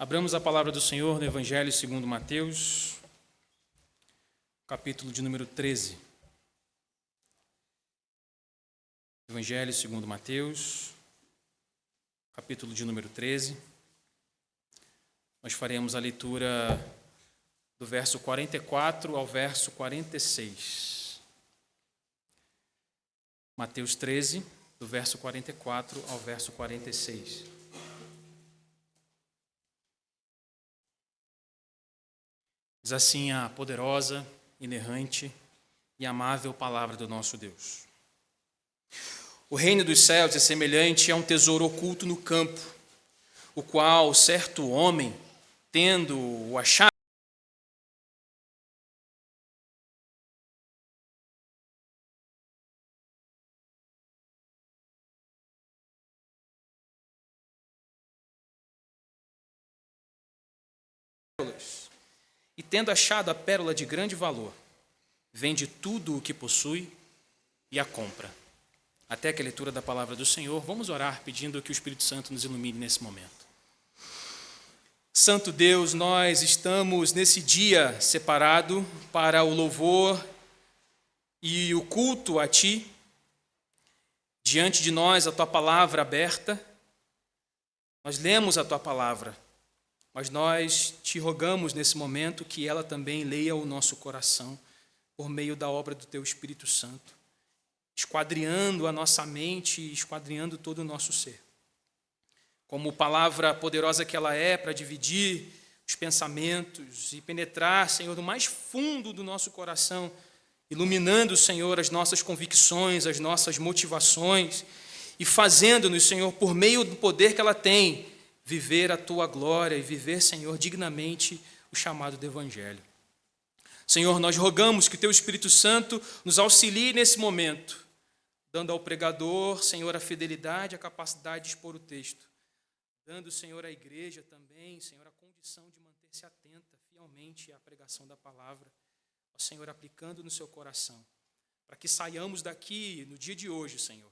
Abramos a palavra do Senhor no Evangelho segundo Mateus, capítulo de número 13. Evangelho segundo Mateus, capítulo de número 13. Nós faremos a leitura do verso 44 ao verso 46. Mateus 13, do verso 44 ao verso 46. Diz assim a poderosa, inerrante e amável palavra do nosso Deus. O reino dos céus é semelhante a um tesouro oculto no campo, o qual certo homem, tendo-o achado, e tendo achado a pérola de grande valor, vende tudo o que possui e a compra. Até que a leitura da palavra do Senhor, vamos orar pedindo que o Espírito Santo nos ilumine nesse momento. Santo Deus, nós estamos nesse dia separado para o louvor e o culto a Ti. Diante de nós a Tua palavra aberta, nós lemos a Tua palavra, mas nós te rogamos nesse momento que ela também leia o nosso coração por meio da obra do Teu Espírito Santo, esquadriando a nossa mente e esquadriando todo o nosso ser. Como palavra poderosa que ela é para dividir os pensamentos e penetrar, Senhor, no mais fundo do nosso coração, iluminando, Senhor, as nossas convicções, as nossas motivações e fazendo-nos, Senhor, por meio do poder que ela tem, viver a Tua glória e viver, Senhor, dignamente o chamado do Evangelho. Senhor, nós rogamos que o Teu Espírito Santo nos auxilie nesse momento, dando ao pregador, Senhor, a fidelidade, a capacidade de expor o texto, dando, Senhor, à igreja também, Senhor, a condição de manter-se atenta fielmente à pregação da palavra, ó Senhor, aplicando no seu coração, para que saiamos daqui no dia de hoje, Senhor,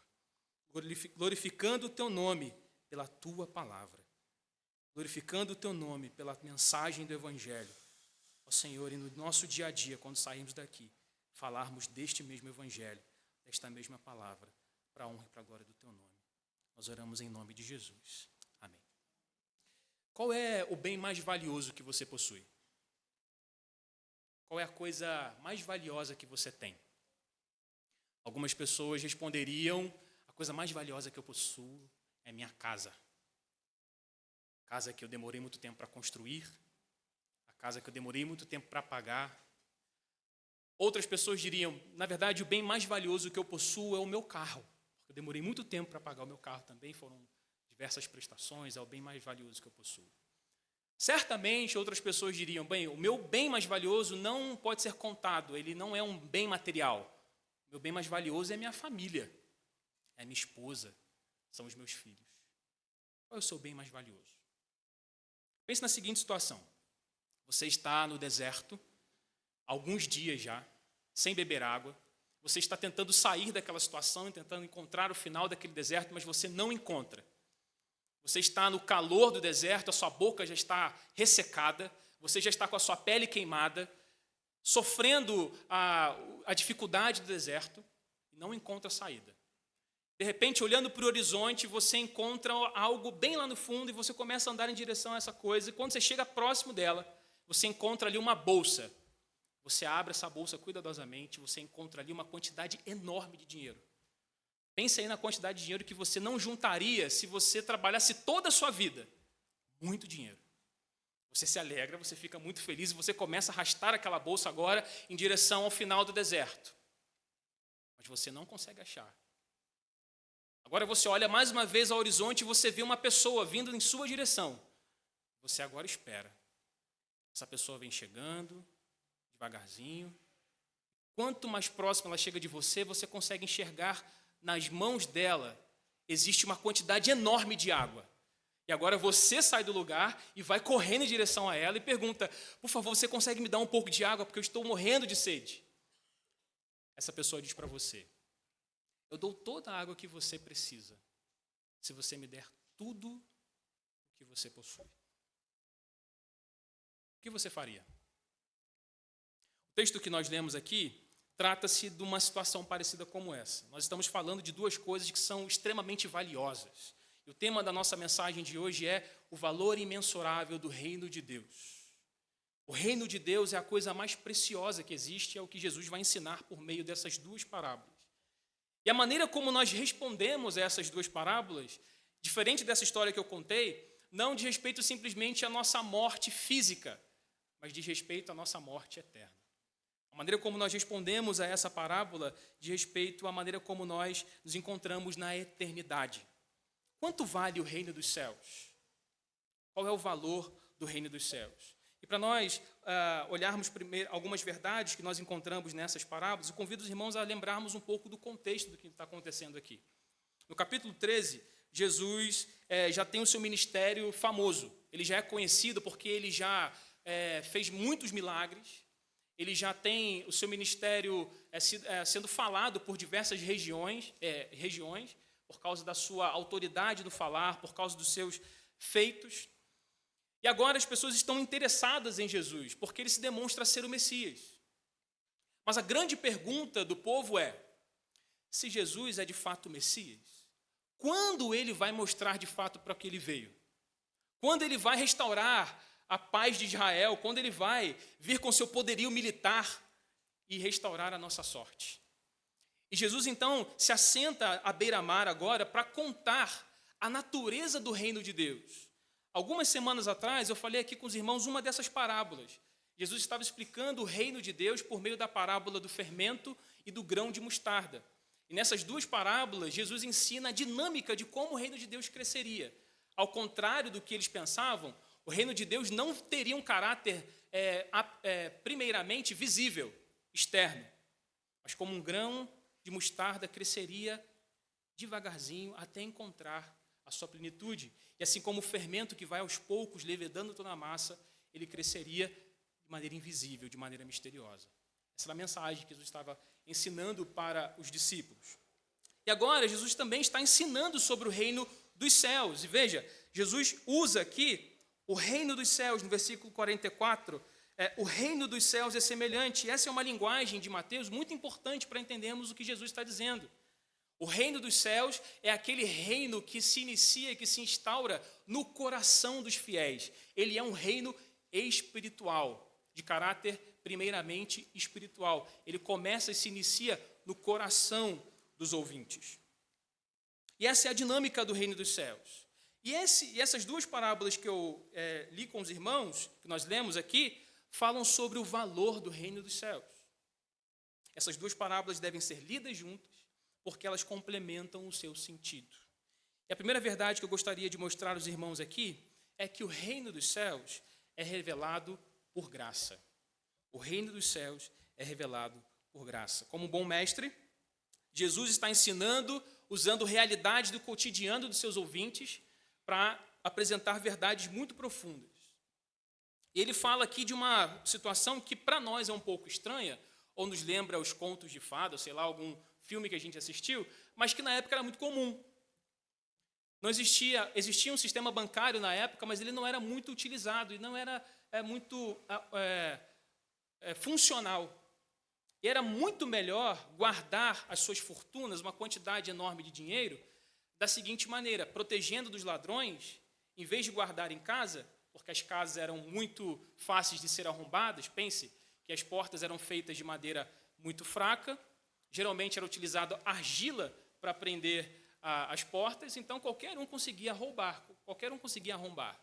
glorificando o Teu nome pela Tua palavra, glorificando o Teu nome pela mensagem do Evangelho, ó Senhor, e no nosso dia a dia, quando sairmos daqui, falarmos deste mesmo Evangelho, desta mesma palavra, para a honra e para a glória do Teu nome. Nós oramos em nome de Jesus. Amém. Qual é o bem mais valioso que você possui? Qual é a coisa mais valiosa que você tem? Algumas pessoas responderiam: a coisa mais valiosa que eu possuo é minha casa. A casa que eu demorei muito tempo para construir, a casa que eu demorei muito tempo para pagar. Outras pessoas diriam: na verdade, o bem mais valioso que eu possuo é o meu carro. Eu demorei muito tempo para pagar o meu carro também, foram diversas prestações, é o bem mais valioso que eu possuo. Certamente, outras pessoas diriam: bem, o meu bem mais valioso não pode ser contado, ele não é um bem material. O meu bem mais valioso é minha família, é minha esposa, são os meus filhos. Qual é o seu bem mais valioso? Pense na seguinte situação: você está no deserto, alguns dias já, sem beber água, você está tentando sair daquela situação, tentando encontrar o final daquele deserto, mas você não encontra. Você está no calor do deserto, a sua boca já está ressecada, você já está com a sua pele queimada, sofrendo a dificuldade do deserto, e não encontra saída. De repente, olhando para o horizonte, você encontra algo bem lá no fundo e você começa a andar em direção a essa coisa. E quando você chega próximo dela, você encontra ali uma bolsa. Você abre essa bolsa cuidadosamente, você encontra ali uma quantidade enorme de dinheiro. Pense aí na quantidade de dinheiro que você não juntaria se você trabalhasse toda a sua vida. Muito dinheiro. Você se alegra, você fica muito feliz e você começa a arrastar aquela bolsa agora em direção ao final do deserto. Mas você não consegue achar. Agora você olha mais uma vez ao horizonte e você vê uma pessoa vindo em sua direção. Você agora espera. Essa pessoa vem chegando, devagarzinho. Quanto mais próximo ela chega de você, você consegue enxergar nas mãos dela, existe uma quantidade enorme de água. E agora você sai do lugar e vai correndo em direção a ela e pergunta: por favor, você consegue me dar um pouco de água, porque eu estou morrendo de sede? Essa pessoa diz para você: eu dou toda a água que você precisa, se você me der tudo o que você possui. o que você faria? O texto que nós lemos aqui trata-se de uma situação parecida como essa. Nós estamos falando de duas coisas que são extremamente valiosas. E o tema da nossa mensagem de hoje é o valor imensurável do reino de Deus. O reino de Deus é a coisa mais preciosa que existe, é o que Jesus vai ensinar por meio dessas duas parábolas. E a maneira como nós respondemos a essas duas parábolas, diferente dessa história que eu contei, não diz respeito simplesmente à nossa morte física, mas diz respeito à nossa morte eterna. A maneira como nós respondemos a essa parábola diz respeito à maneira como nós nos encontramos na eternidade. Quanto vale o reino dos céus? Qual é o valor do reino dos céus? E para nós olharmos primeiro algumas verdades que nós encontramos nessas parábolas, eu convido os irmãos a lembrarmos um pouco do contexto do que está acontecendo aqui. No capítulo 13, Jesus já tem o seu ministério famoso. Ele já é conhecido porque ele já fez muitos milagres. Ele já tem o seu ministério sendo falado por diversas regiões, por causa da sua autoridade no falar, por causa dos seus feitos. E agora as pessoas estão interessadas em Jesus, porque ele se demonstra ser o Messias. Mas a grande pergunta do povo é: se Jesus é de fato o Messias, quando ele vai mostrar de fato para que ele veio? Quando ele vai restaurar a paz de Israel, quando ele vai vir com seu poderio militar e restaurar a nossa sorte? E Jesus, então, se assenta à beira-mar agora para contar a natureza do reino de Deus. Algumas semanas atrás, eu falei aqui com os irmãos uma dessas parábolas. Jesus estava explicando o reino de Deus por meio da parábola do fermento e do grão de mostarda. E nessas duas parábolas, Jesus ensina a dinâmica de como o reino de Deus cresceria. Ao contrário do que eles pensavam, o reino de Deus não teria um caráter, primeiramente, visível, externo, mas como um grão de mostarda cresceria devagarzinho até encontrar a sua plenitude. E assim como o fermento que vai aos poucos levedando toda a massa, ele cresceria de maneira invisível, de maneira misteriosa. Essa era a mensagem que Jesus estava ensinando para os discípulos. E agora Jesus também está ensinando sobre o reino dos céus. E veja, Jesus usa aqui o reino dos céus, no versículo 44, o reino dos céus é semelhante. Essa é uma linguagem de Mateus muito importante para entendermos o que Jesus está dizendo. O reino dos céus é aquele reino que se inicia, que se instaura no coração dos fiéis. Ele é um reino espiritual, de caráter primeiramente espiritual. Ele começa e se inicia no coração dos ouvintes. E essa é a dinâmica do reino dos céus. E essas duas parábolas que eu li com os irmãos, que nós lemos aqui, falam sobre o valor do reino dos céus. Essas duas parábolas devem ser lidas juntas, porque elas complementam o seu sentido. E a primeira verdade que eu gostaria de mostrar aos irmãos aqui é que o reino dos céus é revelado por graça. O reino dos céus é revelado por graça. Como um bom mestre, Jesus está ensinando, usando realidade do cotidiano dos seus ouvintes, para apresentar verdades muito profundas. E ele fala aqui de uma situação que para nós é um pouco estranha, ou nos lembra os contos de fada, sei lá, algum filme que a gente assistiu, mas que na época era muito comum. Não existia um sistema bancário na época, mas ele não era muito utilizado e não era muito funcional. E era muito melhor guardar as suas fortunas, uma quantidade enorme de dinheiro, da seguinte maneira: protegendo dos ladrões, em vez de guardar em casa, porque as casas eram muito fáceis de ser arrombadas. Pense que as portas eram feitas de madeira muito fraca, geralmente era utilizada argila para prender as portas, então qualquer um conseguia roubar, qualquer um conseguia arrombar.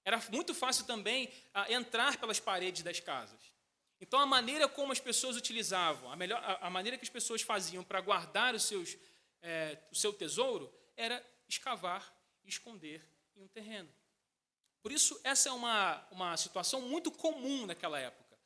Era muito fácil também entrar pelas paredes das casas. Então a maneira como as pessoas utilizavam, a maneira que as pessoas faziam para guardar o seu tesouro era escavar e esconder em um terreno. Por isso, essa é uma situação muito comum naquela época.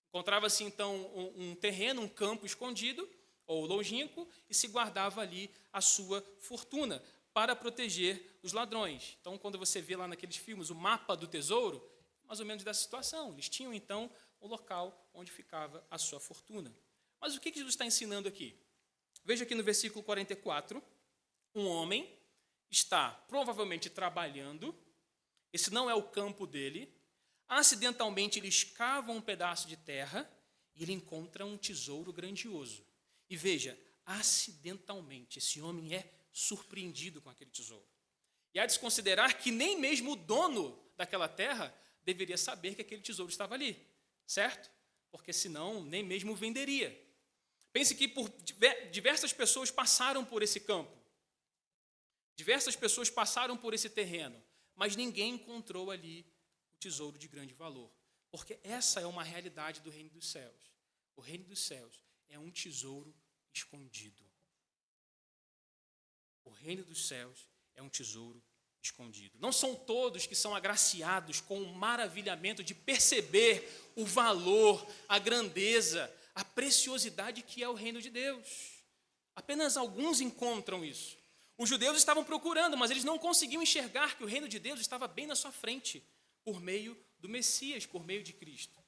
Encontrava-se, então, um terreno, um campo escondido, ou longínquo, e se guardava ali a sua fortuna para proteger os ladrões. Então, quando você vê lá naqueles filmes o mapa do tesouro, mais ou menos dessa situação. Eles tinham, então, o local onde ficava a sua fortuna. Mas o que Jesus está ensinando aqui? Veja aqui no versículo 44, um homem está provavelmente trabalhando, esse não é o campo dele, Acidentalmente, ele escava um pedaço de terra e ele encontra um tesouro grandioso. E veja, acidentalmente, esse homem é surpreendido com aquele tesouro. E há de se considerar que nem mesmo o dono daquela terra deveria saber que aquele tesouro estava ali, certo? Porque senão nem mesmo venderia. Pense que diversas pessoas passaram por esse campo. Diversas pessoas passaram por esse terreno, mas ninguém encontrou ali o tesouro de grande valor. Porque essa é uma realidade do reino dos céus. O reino dos céus é um tesouro escondido. O reino dos céus é um tesouro escondido. Não são todos que são agraciados com o maravilhamento de perceber o valor, a grandeza, a preciosidade que é o reino de Deus. Apenas alguns encontram isso. Os judeus estavam procurando, mas eles não conseguiam enxergar que o reino de Deus estava bem na sua frente, por meio do Messias, por meio de Cristo.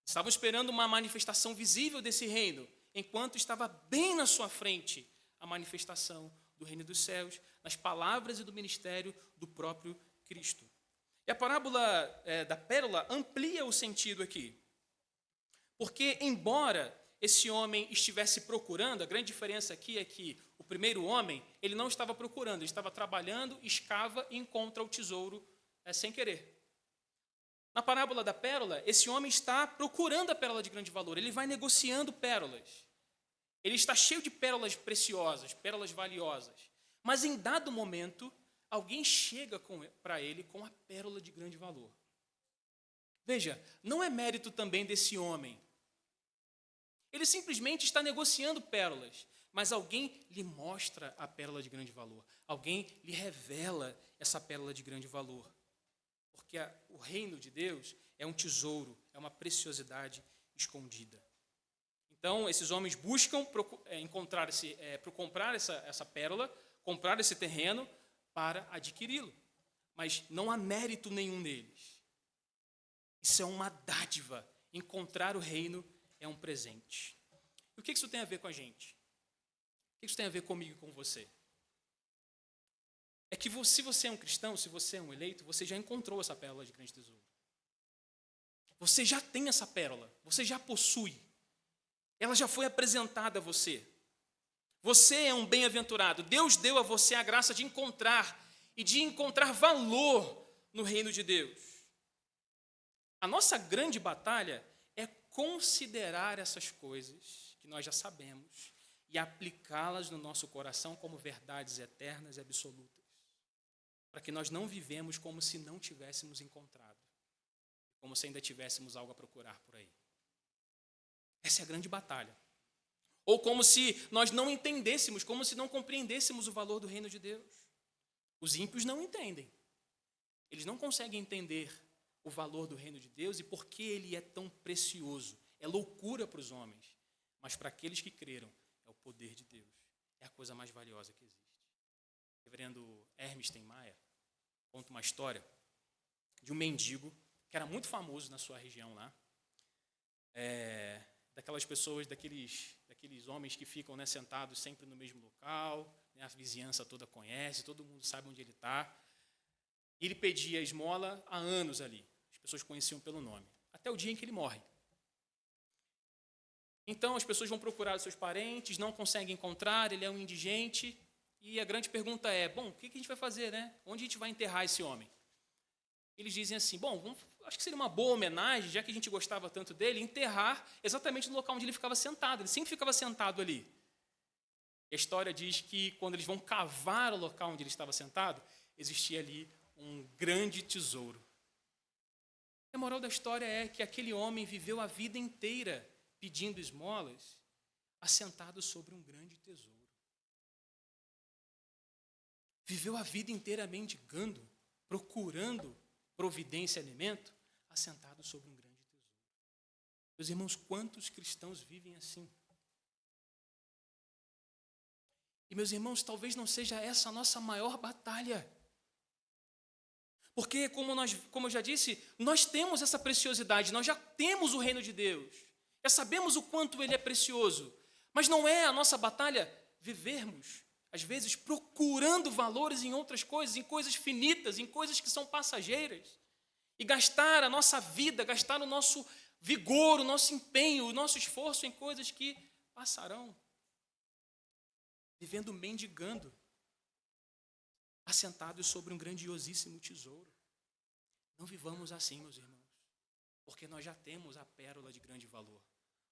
Estavam esperando uma manifestação visível desse reino, enquanto estava bem na sua frente a manifestação do reino dos céus, nas palavras e do ministério do próprio Cristo. E a parábola da pérola amplia o sentido aqui. Porque, embora esse homem estivesse procurando, a grande diferença aqui é que o primeiro homem, ele não estava procurando, ele estava trabalhando, escava e encontra o tesouro sem querer. Na parábola da pérola, esse homem está procurando a pérola de grande valor, ele vai negociando pérolas. Ele está cheio de pérolas preciosas, pérolas valiosas. Mas em dado momento, alguém chega para ele com a pérola de grande valor. Veja, não é mérito também desse homem. Ele simplesmente está negociando pérolas, mas alguém lhe mostra a pérola de grande valor. Alguém lhe revela essa pérola de grande valor. Porque o reino de Deus é um tesouro, é uma preciosidade escondida. Então, esses homens buscam comprar essa pérola, comprar esse terreno para adquiri-lo. Mas não há mérito nenhum neles. Isso é uma dádiva. Encontrar o reino é um presente. E o que isso tem a ver com a gente? O que isso tem a ver comigo e com você? É que se você é um cristão, se você é um eleito, você já encontrou essa pérola de grande tesouro. Você já tem essa pérola, você já possui. Ela já foi apresentada a você. Você é um bem-aventurado. Deus deu a você a graça de encontrar e de encontrar valor no reino de Deus. A nossa grande batalha é considerar essas coisas que nós já sabemos e aplicá-las no nosso coração como verdades eternas e absolutas, para que nós não vivemos como se não tivéssemos encontrado, como se ainda tivéssemos algo a procurar por aí. Essa é a grande batalha. Ou como se nós não entendêssemos, como se não compreendêssemos o valor do reino de Deus. Os ímpios não entendem. Eles não conseguem entender o valor do reino de Deus e por que ele é tão precioso. É loucura para os homens, mas para aqueles que creram, é o poder de Deus. É a coisa mais valiosa que existe. O reverendo Hermes Steinmeier conta uma história de um mendigo que era muito famoso na sua região lá. Daquelas pessoas, daqueles homens que ficam sentados sempre no mesmo local, a vizinhança toda conhece, todo mundo sabe onde ele está. E ele pedia esmola há anos ali. As pessoas conheciam pelo nome. Até o dia em que ele morre. Então as pessoas vão procurar os seus parentes, não conseguem encontrar, ele é um indigente. E a grande pergunta é, o que a gente vai fazer, né? Onde a gente vai enterrar esse homem? Eles dizem assim, acho que seria uma boa homenagem, já que a gente gostava tanto dele, enterrar exatamente no local onde ele ficava sentado. Ele sempre ficava sentado ali. E a história diz que quando eles vão cavar o local onde ele estava sentado, existia ali um grande tesouro. A moral da história é que aquele homem viveu a vida inteira pedindo esmolas, assentado sobre um grande tesouro. Viveu a vida inteira mendigando, procurando providência e alimento, assentado sobre um grande tesouro. Meus irmãos, quantos cristãos vivem assim? E, meus irmãos, talvez não seja essa a nossa maior batalha. Porque, como eu já disse, nós temos essa preciosidade, nós já temos o reino de Deus, já sabemos o quanto ele é precioso, mas não é a nossa batalha vivermos, às vezes, procurando valores em outras coisas, em coisas finitas, em coisas que são passageiras, e gastar a nossa vida, gastar o nosso vigor, o nosso empenho, o nosso esforço em coisas que passarão, vivendo mendigando, assentados sobre um grandiosíssimo tesouro. Não vivamos assim, meus irmãos, porque nós já temos a pérola de grande valor.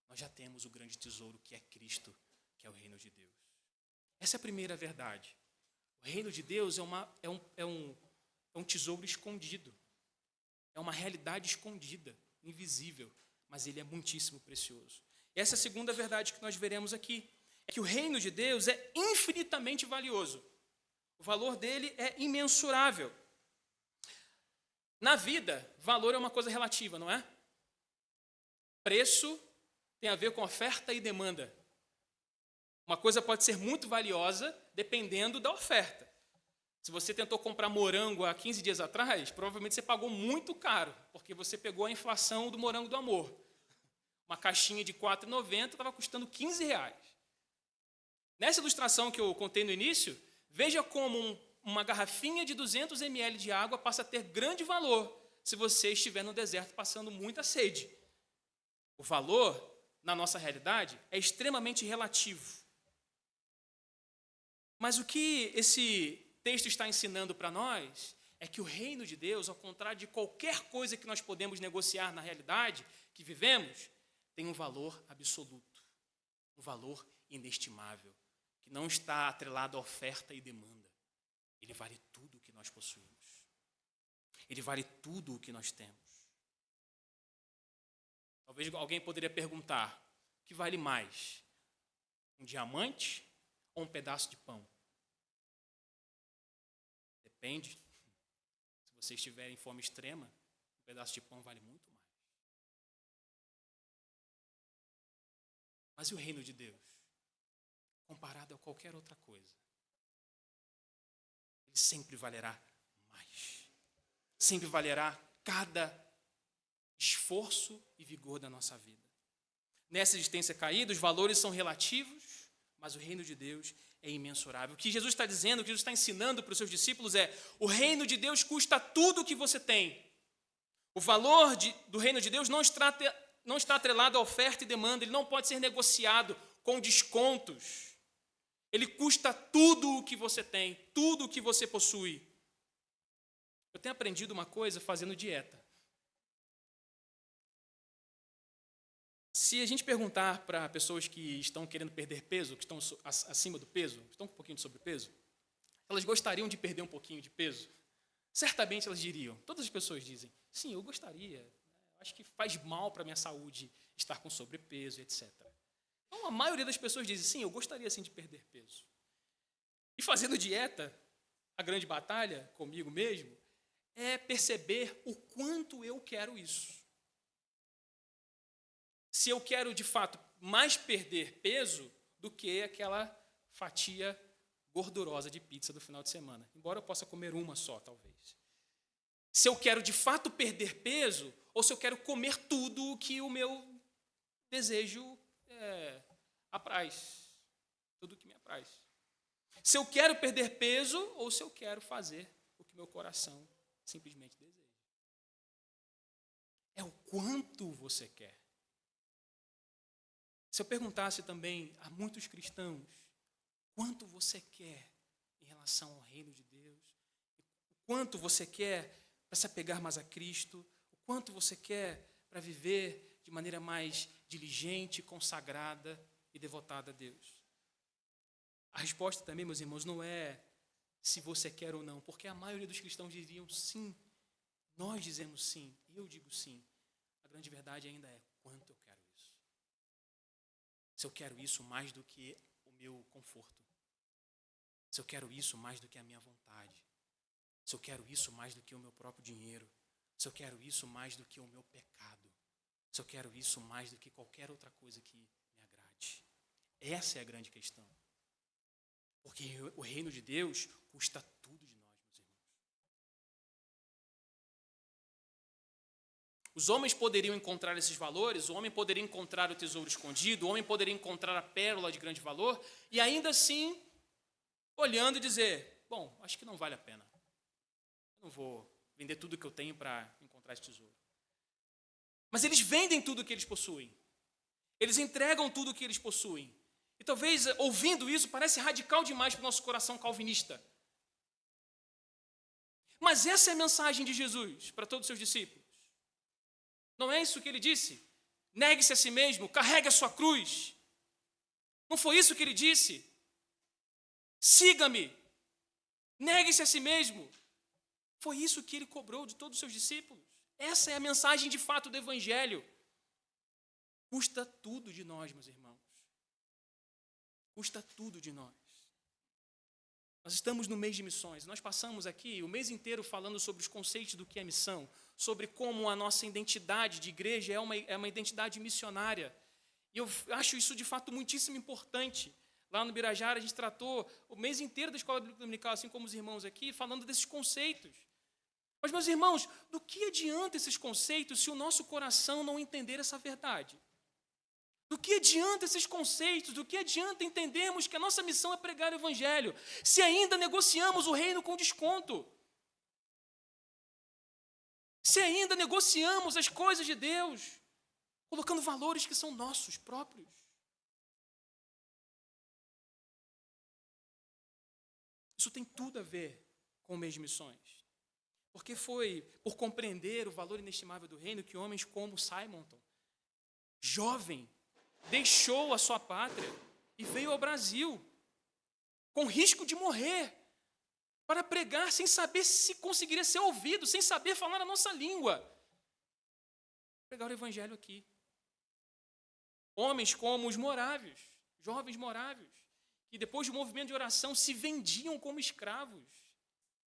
Nós já temos o grande tesouro que é Cristo, que é o reino de Deus. Essa é a primeira verdade. O reino de Deus é um tesouro escondido. É uma realidade escondida, invisível, mas ele é muitíssimo precioso. Essa é a segunda verdade que nós veremos aqui. É que o reino de Deus é infinitamente valioso. O valor dele é imensurável. Na vida, valor é uma coisa relativa, não é? Preço tem a ver com oferta e demanda. Uma coisa pode ser muito valiosa dependendo da oferta. Se você tentou comprar morango há 15 dias atrás, provavelmente você pagou muito caro, porque você pegou a inflação do morango do amor. Uma caixinha de R$ 4,90 estava custando R$ 15. Nessa ilustração que eu contei no início, veja como uma garrafinha de 200 ml de água passa a ter grande valor se você estiver no deserto passando muita sede. O valor, na nossa realidade, é extremamente relativo. Mas o que esse texto está ensinando para nós é que o reino de Deus, ao contrário de qualquer coisa que nós podemos negociar na realidade que vivemos, tem um valor absoluto, um valor inestimável, que não está atrelado à oferta e demanda. Ele vale tudo o que nós possuímos. Ele vale tudo o que nós temos. Talvez alguém poderia perguntar, o que vale mais? Um diamante ou um pedaço de pão? Depende. Se você estiver em fome extrema, um pedaço de pão vale muito mais. Mas e o reino de Deus? Comparado a qualquer outra coisa, ele sempre valerá mais. Sempre valerá cada esforço e vigor da nossa vida. Nessa existência caída, os valores são relativos, mas o reino de Deus é imensurável. O que Jesus está dizendo, o que Jesus está ensinando para os seus discípulos é: o reino de Deus custa tudo o que você tem. O valor do reino de Deus não está atrelado à oferta e demanda, ele não pode ser negociado com descontos. Ele custa tudo o que você tem, tudo o que você possui. Eu tenho aprendido uma coisa fazendo dieta. Se a gente perguntar para pessoas que estão querendo perder peso, que estão acima do peso, estão com um pouquinho de sobrepeso, elas gostariam de perder um pouquinho de peso? Certamente elas diriam, todas as pessoas dizem, sim, eu gostaria, acho que faz mal para a minha saúde estar com sobrepeso, etc. Então, a maioria das pessoas dizem, sim, eu gostaria sim de perder peso. E fazendo dieta, a grande batalha comigo mesmo, é perceber o quanto eu quero isso. Se eu quero, de fato, mais perder peso do que aquela fatia gordurosa de pizza do final de semana. Embora eu possa comer uma só, talvez. Se eu quero, de fato, perder peso, ou se eu quero comer tudo o que o meu desejo apraz. Tudo o que me apraz. Se eu quero perder peso, ou se eu quero fazer o que meu coração simplesmente deseja. É o quanto você quer. Se eu perguntasse também a muitos cristãos, quanto você quer em relação ao reino de Deus? O quanto você quer para se apegar mais a Cristo? O quanto você quer para viver de maneira mais diligente, consagrada e devotada a Deus? A resposta também, meus irmãos, não é se você quer ou não, porque a maioria dos cristãos diriam sim. Nós dizemos sim, eu digo sim. A grande verdade ainda é quanto eu quero isso. Se eu quero isso mais do que o meu conforto. Se eu quero isso mais do que a minha vontade. Se eu quero isso mais do que o meu próprio dinheiro. Se eu quero isso mais do que o meu pecado. Se eu quero isso mais do que qualquer outra coisa que me agrade. Essa é a grande questão. Porque o reino de Deus custa tudo de nós, meus irmãos. Os homens poderiam encontrar esses valores, o homem poderia encontrar o tesouro escondido, o homem poderia encontrar a pérola de grande valor, e ainda assim, olhando e dizer, bom, acho que não vale a pena. Eu não vou vender tudo que eu tenho para encontrar esse tesouro. Mas eles vendem tudo que eles possuem. Eles entregam tudo que eles possuem. E talvez, ouvindo isso, parece radical demais para o nosso coração calvinista. Mas essa é a mensagem de Jesus para todos os seus discípulos. Não é isso que ele disse? Negue-se a si mesmo, carregue a sua cruz. Não foi isso que ele disse? Siga-me, negue-se a si mesmo. Foi isso que ele cobrou de todos os seus discípulos. Essa é a mensagem de fato do Evangelho. Custa tudo de nós, meus irmãos. Custa tudo de nós. Nós estamos no mês de missões. Nós passamos aqui o mês inteiro falando sobre os conceitos do que é missão, sobre como a nossa identidade de igreja é uma identidade missionária. E eu acho isso, de fato, muitíssimo importante. Lá no Birajara, a gente tratou o mês inteiro da Escola Bíblica Dominical, assim como os irmãos aqui, falando desses conceitos. Mas, meus irmãos, do que adianta esses conceitos se o nosso coração não entender essa verdade? Do que adianta esses conceitos? Do que adianta entendermos que a nossa missão é pregar o Evangelho, se ainda negociamos o reino com desconto? Se ainda negociamos as coisas de Deus, colocando valores que são nossos próprios? Isso tem tudo a ver com o mês de missões. Porque foi por compreender o valor inestimável do reino que homens como Simonton, jovem, deixou a sua pátria e veio ao Brasil, com risco de morrer, para pregar sem saber se conseguiria ser ouvido, sem saber falar a nossa língua. Pregar o Evangelho aqui. Homens como os morávios, jovens morávios, que depois do movimento de oração se vendiam como escravos,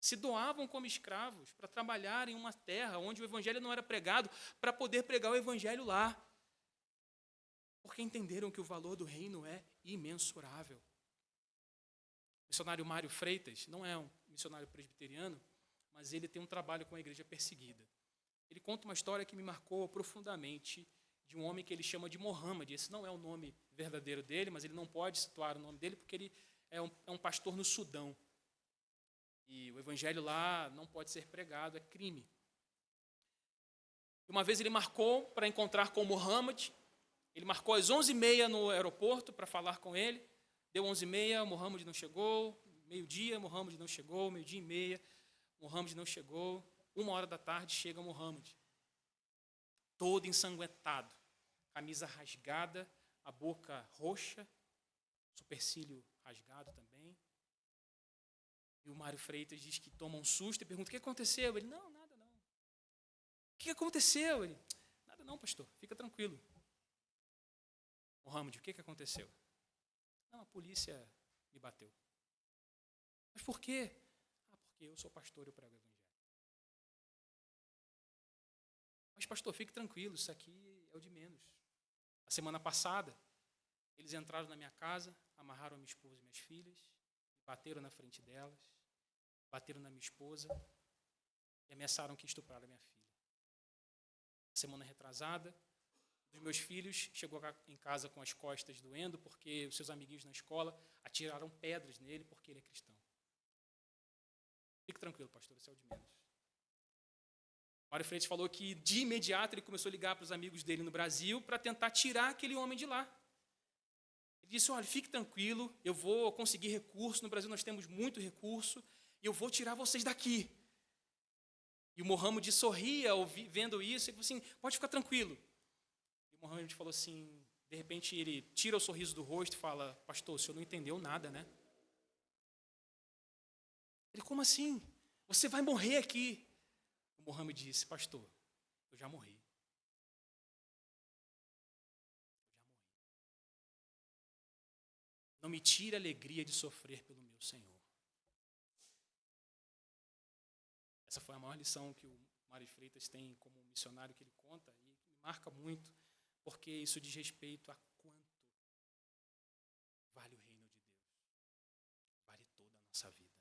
se doavam como escravos para trabalhar em uma terra onde o Evangelho não era pregado, para poder pregar o Evangelho lá. Porque entenderam que o valor do reino é imensurável. O missionário Mário Freitas não é um missionário presbiteriano, mas ele tem um trabalho com a igreja perseguida. Ele conta uma história que me marcou profundamente, de um homem que ele chama de Mohammed. Esse não é o nome verdadeiro dele, mas ele não pode situar o nome dele porque ele é um pastor no Sudão. E o evangelho lá não pode ser pregado, é crime. Uma vez ele marcou para encontrar com Mohammed. Ele marcou às 11h30 no aeroporto para falar com ele. Deu 11h30, Mohammed não chegou. Meio-dia, Mohammed não chegou. Meio-dia e meia, Mohammed não chegou. 1h chega Mohammed. Todo ensanguentado. Camisa rasgada, a boca roxa, supercílio rasgado também. E o Mário Freitas diz que toma um susto e pergunta: o que aconteceu? Ele: não, nada não. O que aconteceu? Ele: nada não, pastor, fica tranquilo. Mohammed, o que aconteceu? Não, a polícia me bateu. Mas por quê? Porque eu sou pastor e eu prego o evangelho. Mas pastor, fique tranquilo, isso aqui é o de menos. A semana passada, eles entraram na minha casa, amarraram a minha esposa e minhas filhas, bateram na frente delas, bateram na minha esposa e ameaçaram que estupraram a minha filha. Semana retrasada, um dos meus filhos chegou em casa com as costas doendo porque os seus amiguinhos na escola atiraram pedras nele porque ele é cristão. Fique tranquilo, pastor, isso é o de menos. Mário Freitas falou que de imediato ele começou a ligar para os amigos dele no Brasil para tentar tirar aquele homem de lá. Ele disse: olha, fique tranquilo, eu vou conseguir recurso, no Brasil nós temos muito recurso, e eu vou tirar vocês daqui. E o Mohammed sorria vendo isso, e falou assim: pode ficar tranquilo. E o Mohammed falou assim, de repente ele tira o sorriso do rosto e fala: pastor, o senhor não entendeu nada, né? Ele: como assim? Você vai morrer aqui. O Mohammed disse: pastor, eu já morri. Não me tire a alegria de sofrer pelo meu Senhor. Essa foi a maior lição que o Mário Freitas tem como missionário que ele conta e que me marca muito, porque isso diz respeito a quanto vale o reino de Deus. Vale toda a nossa vida.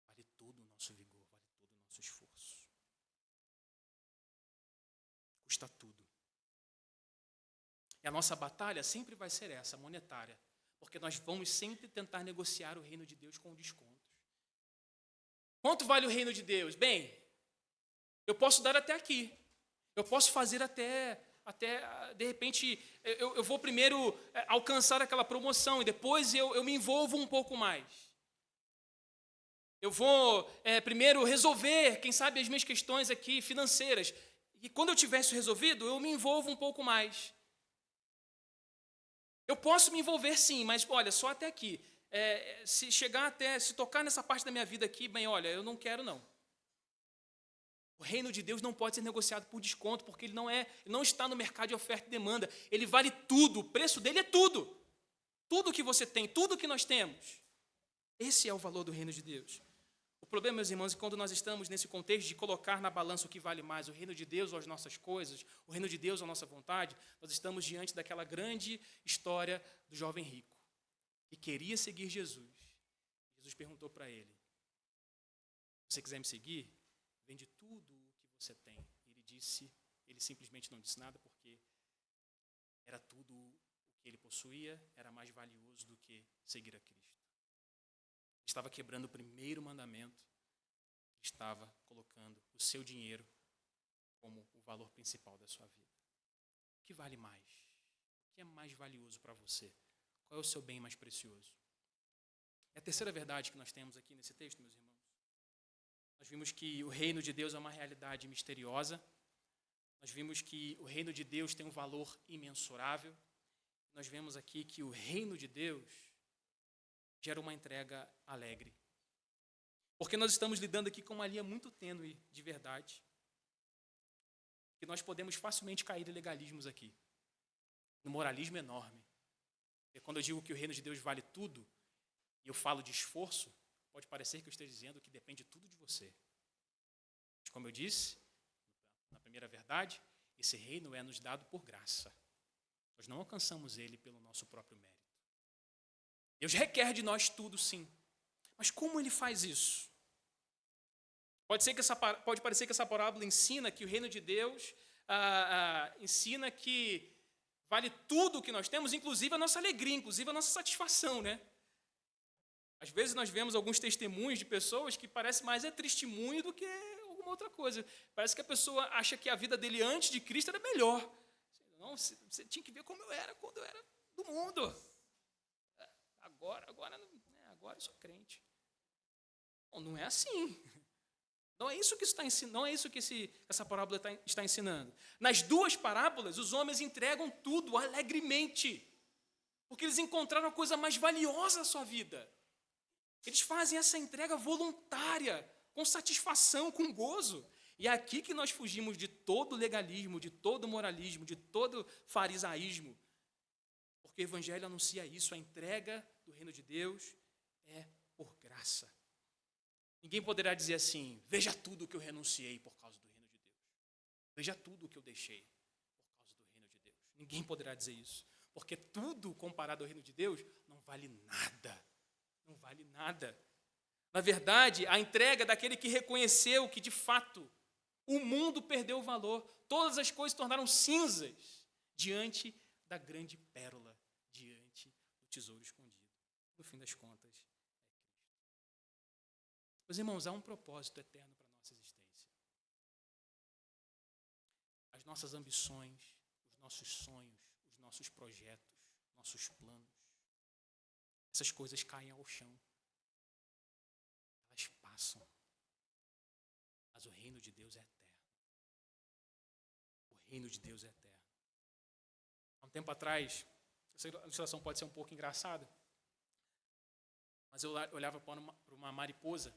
Vale todo o nosso vigor, vale todo o nosso esforço. Custa tudo. E a nossa batalha sempre vai ser essa, monetária, porque nós vamos sempre tentar negociar o reino de Deus com descontos. Quanto vale o reino de Deus? Bem, eu posso dar até aqui. Eu posso fazer até de repente, eu vou primeiro alcançar aquela promoção e depois eu me envolvo um pouco mais. Eu vou primeiro resolver, quem sabe, as minhas questões aqui financeiras. E quando eu tiver isso resolvido, eu me envolvo um pouco mais. Eu posso me envolver sim, mas olha, só até aqui. Se tocar nessa parte da minha vida aqui, bem, olha, eu não quero não. O reino de Deus não pode ser negociado por desconto, porque ele não está no mercado de oferta e demanda. Ele vale tudo, o preço dele é tudo. Tudo que você tem, tudo que nós temos. Esse é o valor do reino de Deus. O problema, meus irmãos, é que quando nós estamos nesse contexto de colocar na balança o que vale mais, o reino de Deus ou as nossas coisas, o reino de Deus ou a nossa vontade, nós estamos diante daquela grande história do jovem rico, que queria seguir Jesus. Jesus perguntou para ele, se você quiser me seguir, vende tudo o que você tem. Ele simplesmente não disse nada, porque era tudo o que ele possuía, era mais valioso do que seguir a Cristo. Ele estava quebrando o primeiro mandamento, estava colocando o seu dinheiro como o valor principal da sua vida. O que vale mais? O que é mais valioso para você? Qual é o seu bem mais precioso? É a terceira verdade que nós temos aqui nesse texto, meus irmãos. Nós vimos que o reino de Deus é uma realidade misteriosa. Nós vimos que o reino de Deus tem um valor imensurável. Nós vemos aqui que o reino de Deus gera uma entrega alegre. Porque nós estamos lidando aqui com uma linha muito tênue de verdade, que nós podemos facilmente cair em legalismos aqui, no moralismo enorme. E quando eu digo que o reino de Deus vale tudo, e eu falo de esforço, pode parecer que eu esteja dizendo que depende tudo de você. Mas como eu disse, na primeira verdade, esse reino é nos dado por graça. Nós não alcançamos ele pelo nosso próprio mérito. Deus requer de nós tudo, sim. Mas como ele faz isso? Pode parecer que essa parábola ensina que o reino de Deus ensina que vale tudo o que nós temos, inclusive a nossa alegria, inclusive a nossa satisfação, né? Às vezes nós vemos alguns testemunhos de pessoas que parece mais testemunho do que alguma outra coisa. Parece que a pessoa acha que a vida dele antes de Cristo era melhor. Não, você tinha que ver como eu era quando eu era do mundo. Agora eu sou crente. Não é assim. Não é isso que está ensinando, não é isso que essa parábola está ensinando. Nas duas parábolas, os homens entregam tudo alegremente, porque eles encontraram a coisa mais valiosa da sua vida. Eles fazem essa entrega voluntária, com satisfação, com gozo. E é aqui que nós fugimos de todo legalismo, de todo moralismo, de todo farisaísmo. Porque o Evangelho anuncia isso, a entrega do reino de Deus é por graça. Ninguém poderá dizer assim, veja tudo que eu renunciei por causa do reino de Deus. Veja tudo que eu deixei por causa do reino de Deus. Ninguém poderá dizer isso. Porque tudo comparado ao reino de Deus não vale nada. Não vale nada. Na verdade, a entrega daquele que reconheceu que, de fato, o mundo perdeu o valor. Todas as coisas se tornaram cinzas diante da grande pérola, diante do tesouro escondido. No fim das contas, é Cristo. Meus irmãos, há um propósito eterno para a nossa existência. As nossas ambições, os nossos sonhos, os nossos projetos, nossos planos, essas coisas caem ao chão. Elas passam. Mas o reino de Deus é eterno. O reino de Deus é eterno. Há um tempo atrás, essa ilustração pode ser um pouco engraçada, mas eu olhava para uma mariposa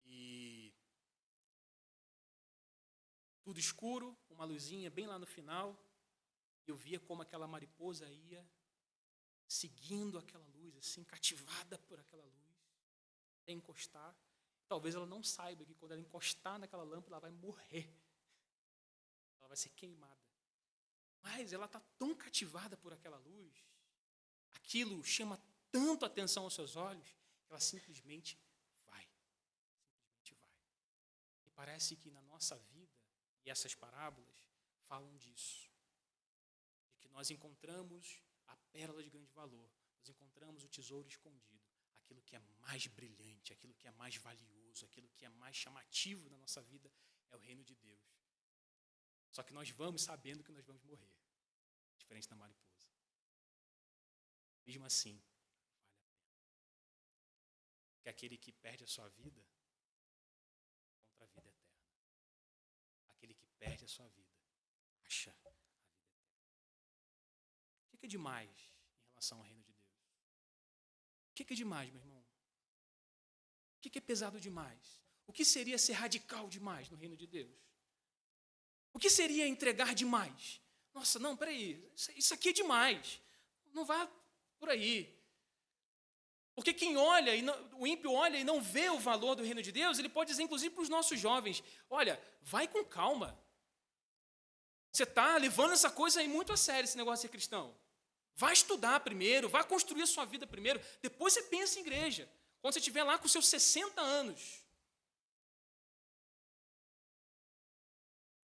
e tudo escuro, uma luzinha bem lá no final, e eu via como aquela mariposa ia seguindo aquela luz, assim, cativada por aquela luz, até encostar. Talvez ela não saiba que quando ela encostar naquela lâmpada, ela vai morrer. Ela vai ser queimada. Mas ela está tão cativada por aquela luz, aquilo chama tanto a atenção aos seus olhos, que ela simplesmente vai. E parece que na nossa vida, e essas parábolas falam disso, de que nós encontramos a pérola de grande valor, nós encontramos o tesouro escondido, aquilo que é mais brilhante, aquilo que é mais valioso, aquilo que é mais chamativo na nossa vida é o reino de Deus. Só que nós vamos sabendo que nós vamos morrer, diferente da mariposa. Mesmo assim, vale a pena. Que aquele que perde a sua vida, encontra a vida eterna. Aquele que perde a sua vida, acha a vida eterna. O que é demais em relação ao reino de Deus? O que é demais, meu irmão? O que é pesado demais? O que seria ser radical demais no reino de Deus? O que seria entregar demais? Nossa, não, peraí, isso aqui é demais. Não vá por aí. Porque quem olha, o ímpio olha e não vê o valor do reino de Deus, ele pode dizer, inclusive, para os nossos jovens, olha, vai com calma. Você está levando essa coisa aí muito a sério, esse negócio de ser cristão. Vai estudar primeiro, vai construir a sua vida primeiro, depois você pensa em igreja. Quando você estiver lá com seus 60 anos.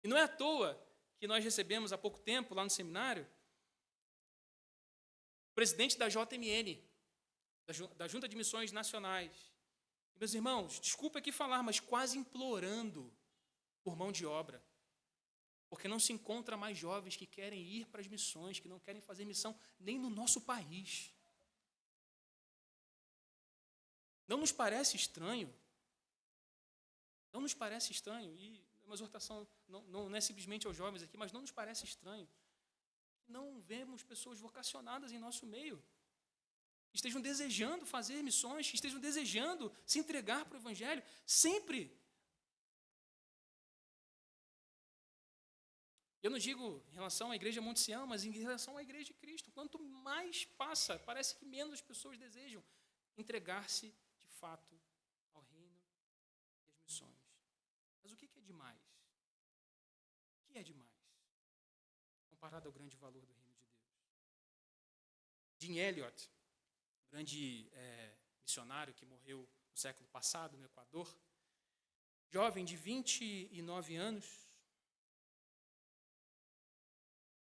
E não é à toa que nós recebemos há pouco tempo, lá no seminário, o presidente da JMN, da Junta de Missões Nacionais. E, meus irmãos, desculpa aqui falar, mas quase implorando por mão de obra. Porque não se encontra mais jovens que querem ir para as missões, que não querem fazer missão nem no nosso país. Não nos parece estranho? Não nos parece estranho? E uma exortação não é simplesmente aos jovens aqui, mas não nos parece estranho. Não vemos pessoas vocacionadas em nosso meio, que estejam desejando fazer missões, que estejam desejando se entregar para o Evangelho, sempre. Eu não digo em relação à igreja Monte Sião, mas em relação à igreja de Cristo. Quanto mais passa, parece que menos as pessoas desejam entregar-se de fato ao reino e às missões. Mas o que é demais? O que é demais? Comparado ao grande valor do reino de Deus. Jim Elliot, grande missionário que morreu no século passado no Equador, jovem de 29 anos,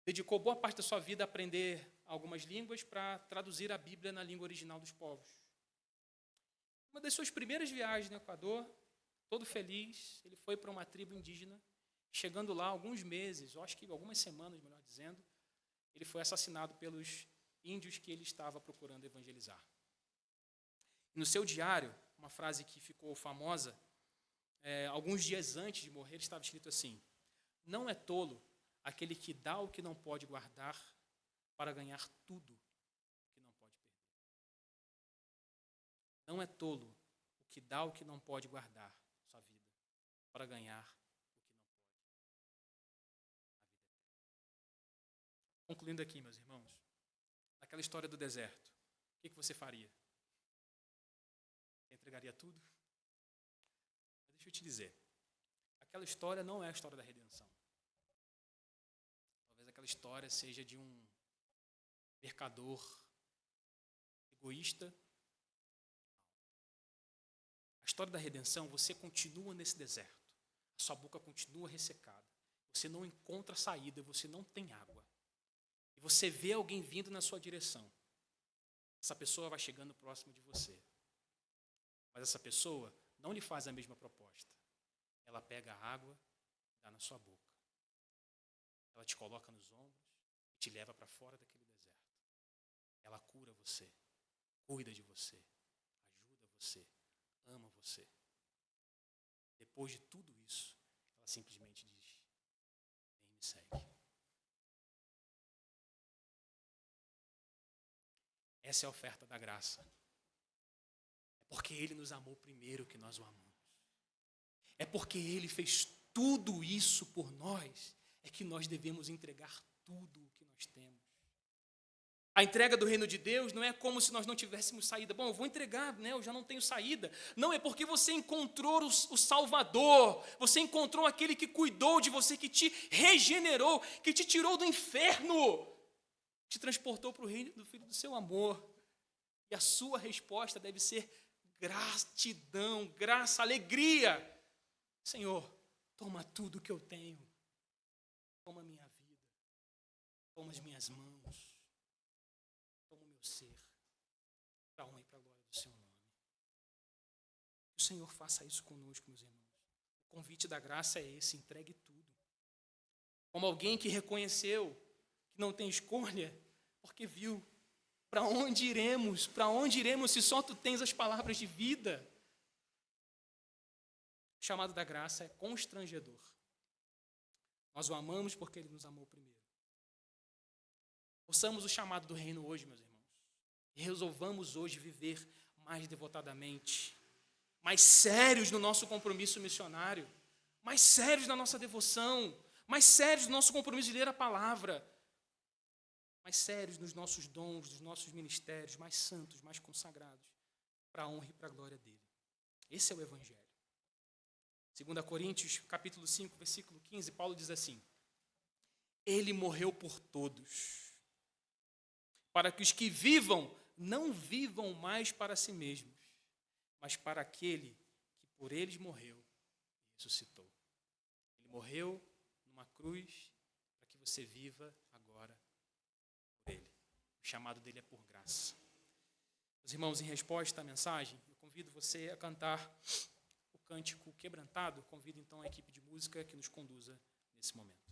dedicou boa parte da sua vida a aprender algumas línguas para traduzir a Bíblia na língua original dos povos. Uma das suas primeiras viagens no Equador, todo feliz, ele foi para uma tribo indígena. Chegando lá, alguns meses, ou acho que algumas semanas, melhor dizendo, ele foi assassinado pelos índios que ele estava procurando evangelizar. No seu diário, uma frase que ficou famosa, alguns dias antes de morrer, estava escrito assim: não é tolo aquele que dá o que não pode guardar para ganhar tudo o que não pode perder. Não é tolo o que dá o que não pode guardar, sua vida, para ganhar o que não pode. Concluindo aqui, meus irmãos, naquela história do deserto, o que você faria? Você entregaria tudo? Mas deixa eu te dizer, aquela história não é a história da redenção. Talvez aquela história seja de um mercador egoísta. A história da redenção, você continua nesse deserto, a sua boca continua ressecada, você não encontra saída, você não tem água. E você vê alguém vindo na sua direção. Essa pessoa vai chegando próximo de você. Mas essa pessoa não lhe faz a mesma proposta. Ela pega a água e dá na sua boca. Ela te coloca nos ombros e te leva para fora daquele deserto. Ela cura você, cuida de você, ajuda você, ama você. Depois de tudo isso, ela simplesmente diz: vem e me segue. Essa é a oferta da graça. É porque Ele nos amou primeiro que nós o amamos. É porque Ele fez tudo isso por nós, é que nós devemos entregar tudo o que nós temos. A entrega do reino de Deus não é como se nós não tivéssemos saída. Bom, eu vou entregar, né? Eu já não tenho saída. Não, é porque você encontrou o Salvador, você encontrou aquele que cuidou de você, que te regenerou, que te tirou do inferno, te transportou para o reino do Filho do seu amor. E a sua resposta deve ser gratidão, graça, alegria. Senhor, toma tudo que eu tenho. Toma a minha vida. Toma as minhas mãos. Toma o meu ser. Para a honra e para a glória do seu nome. Que o Senhor faça isso conosco, meus irmãos. O convite da graça é esse, entregue tudo. Como alguém que reconheceu que não tem escolha, porque viu. Para onde iremos? Para onde iremos se só tu tens as palavras de vida? O chamado da graça é constrangedor. Nós o amamos porque ele nos amou primeiro. Ouçamos o chamado do reino hoje, meus irmãos. E resolvamos hoje viver mais devotadamente, mais sérios no nosso compromisso missionário, mais sérios na nossa devoção, mais sérios no nosso compromisso de ler a palavra, mais sérios nos nossos dons, nos nossos ministérios, mais santos, mais consagrados, para a honra e para a glória dele. Esse é o Evangelho. 2 Coríntios, capítulo 5, versículo 15, Paulo diz assim: ele morreu por todos, para que os que vivam não vivam mais para si mesmos, mas para aquele que por eles morreu e ressuscitou. Ele morreu numa cruz para que você viva agora por ele. O chamado dele é por graça. Meus irmãos, em resposta à mensagem, eu convido você a cantar o cântico quebrantado. Convido então a equipe de música que nos conduza nesse momento.